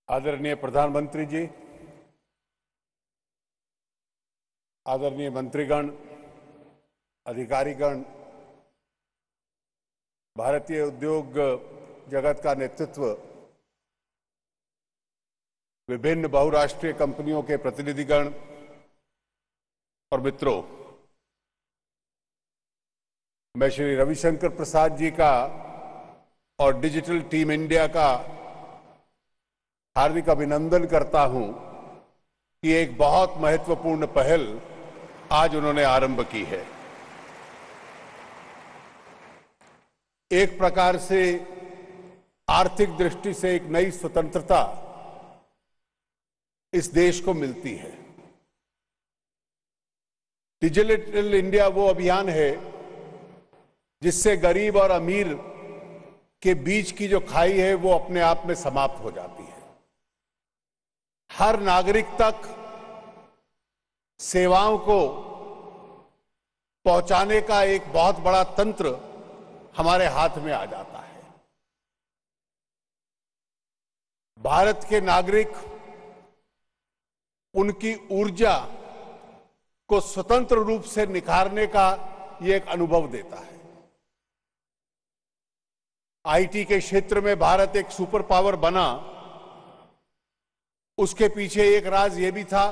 आदरणीय प्रधानमंत्री जी, आदरणीय मंत्रीगण, अधिकारीगण, भारतीय उद्योग जगत का नेतृत्व, विभिन्न बहुराष्ट्रीय कंपनियों के प्रतिनिधिगण और मित्रों, मैं श्री रविशंकर प्रसाद जी का और डिजिटल टीम इंडिया का हार्दिक अभिनंदन करता हूं कि एक बहुत महत्वपूर्ण पहल आज उन्होंने आरंभ की है। एक प्रकार से आर्थिक दृष्टि से एक नई स्वतंत्रता इस देश को मिलती है। डिजिटल इंडिया वो अभियान है जिससे गरीब और अमीर के बीच की जो खाई है वो अपने आप में समाप्त हो जाती है। हर नागरिक तक सेवाओं को पहुंचाने का एक बहुत बड़ा तंत्र हमारे हाथ में आ जाता है। भारत के नागरिक उनकी ऊर्जा को स्वतंत्र रूप से निखारने का ये एक अनुभव देता है। आईटी के क्षेत्र में भारत एक सुपर पावर बना, उसके पीछे एक राज ये भी था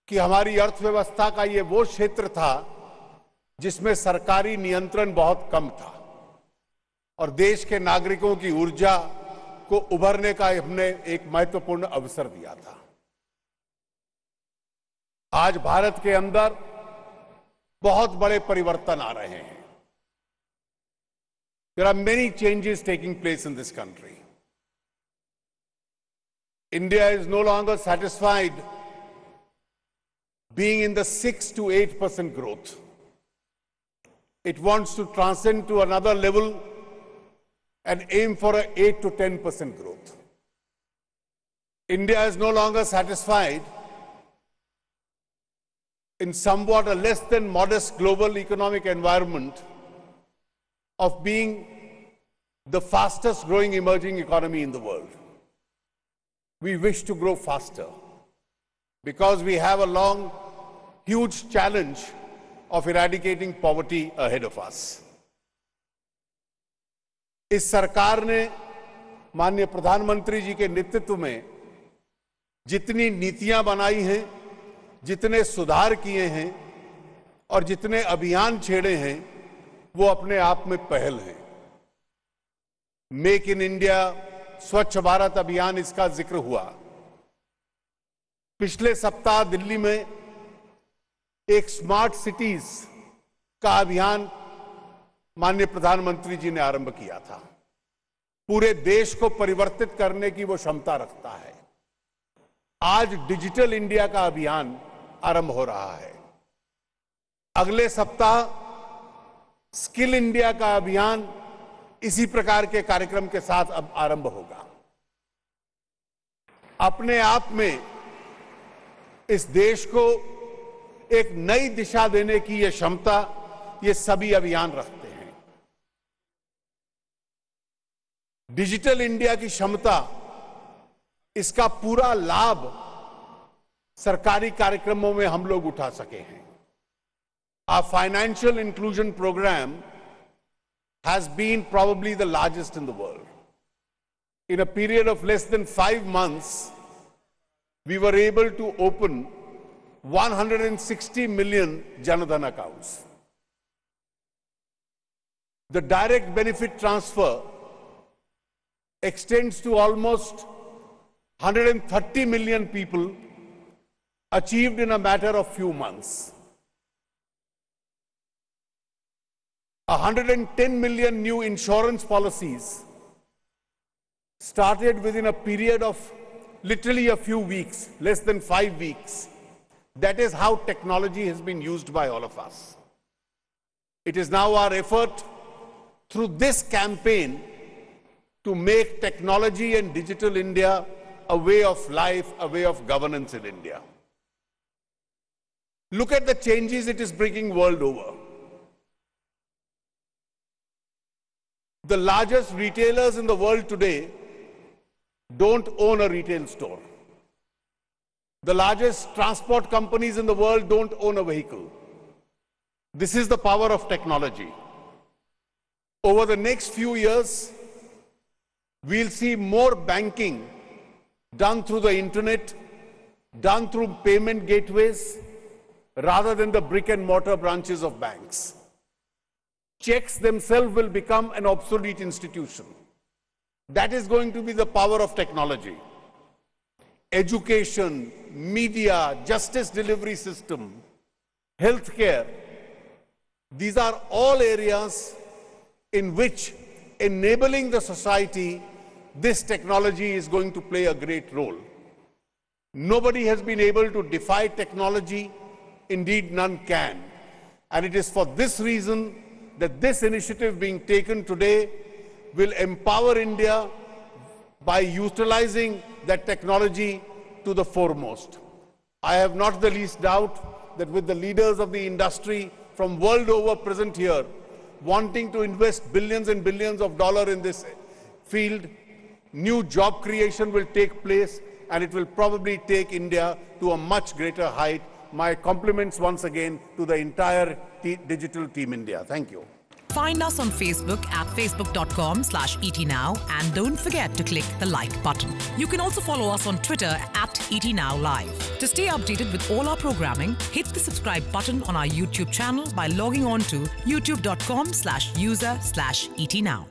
कि हमारी अर्थव्यवस्था का ये वो क्षेत्र था जिसमें सरकारी नियंत्रण बहुत कम था और देश के नागरिकों की ऊर्जा को उभरने का हमने एक महत्वपूर्ण अवसर दिया था। आज भारत के अंदर बहुत बड़े परिवर्तन आ रहे हैं। There are many changes taking place in this country. India is no longer satisfied being in the 6 to 8% growth. It wants to transcend to another level and aim for an 8 to 10% growth. India is no longer satisfied in somewhat a less than modest global economic environment of being the fastest growing emerging economy in the world. We wish to grow faster because we have a long, huge challenge of eradicating poverty ahead of us. इस सरकार ने माननीय प्रधानमंत्री जी के नेतृत्व में जितनी नीतियां बनाई हैं, जितने सुधार किए हैं और जितने अभियान छेड़े हैं, वो अपने आप में पहल है। मेक इन इंडिया, स्वच्छ भारत अभियान, इसका जिक्र हुआ। पिछले सप्ताह दिल्ली में एक स्मार्ट सिटीज का अभियान माननीय प्रधानमंत्री जी ने आरंभ किया था। पूरे देश को परिवर्तित करने की वो क्षमता रखता है। आज डिजिटल इंडिया का अभियान आरंभ हो रहा है। अगले सप्ताह स्किल इंडिया का अभियान इसी प्रकार के कार्यक्रम के साथ अब आरंभ होगा। अपने आप में इस देश को एक नई दिशा देने की यह क्षमता ये सभी अभियान रखते हैं। डिजिटल इंडिया की क्षमता, इसका पूरा लाभ सरकारी कार्यक्रमों में हम लोग उठा सके हैं। Our financial inclusion program has been probably the largest in the world. In a period of less than 5 months, we were able to open 160 million Jan Dhan accounts. The direct benefit transfer extends to almost 130 million people, achieved in a matter of few months. 110 million new insurance policies started within a period of literally a few weeks, less than 5 weeks. That is how technology has been used by all of us. It is now our effort through this campaign to make technology and digital India a way of life, a way of governance in India. Look at the changes it is bringing world over. The largest retailers in the world today don't own a retail store. The largest transport companies in the world don't own a vehicle. This is the power of technology. Over the next few years, we'll see more banking done through the internet, done through payment gateways, rather than the brick and mortar branches of banks. Checks themselves will become an obsolete institution. That is going to be the power of technology. Education, media, justice delivery system, healthcare, these are all areas in which enabling the society, this technology is going to play a great role. Nobody has been able to defy technology. Indeed, none can. And it is for this reason that this initiative being taken today will empower India by utilizing that technology to the foremost. I have not the least doubt that with the leaders of the industry from world over present here, wanting to invest billions and billions of dollars in this field, new job creation will take place, and it will probably take India to a much greater height. My compliments once again to the entire Digital Team India. Thank you. Find us on Facebook at facebook.com/ETNow, and don't forget to click the like button. You can also follow us on Twitter at ETNowLive. To stay updated with all our programming, hit the subscribe button on our YouTube channel by logging on to youtube.com/user/ETNow.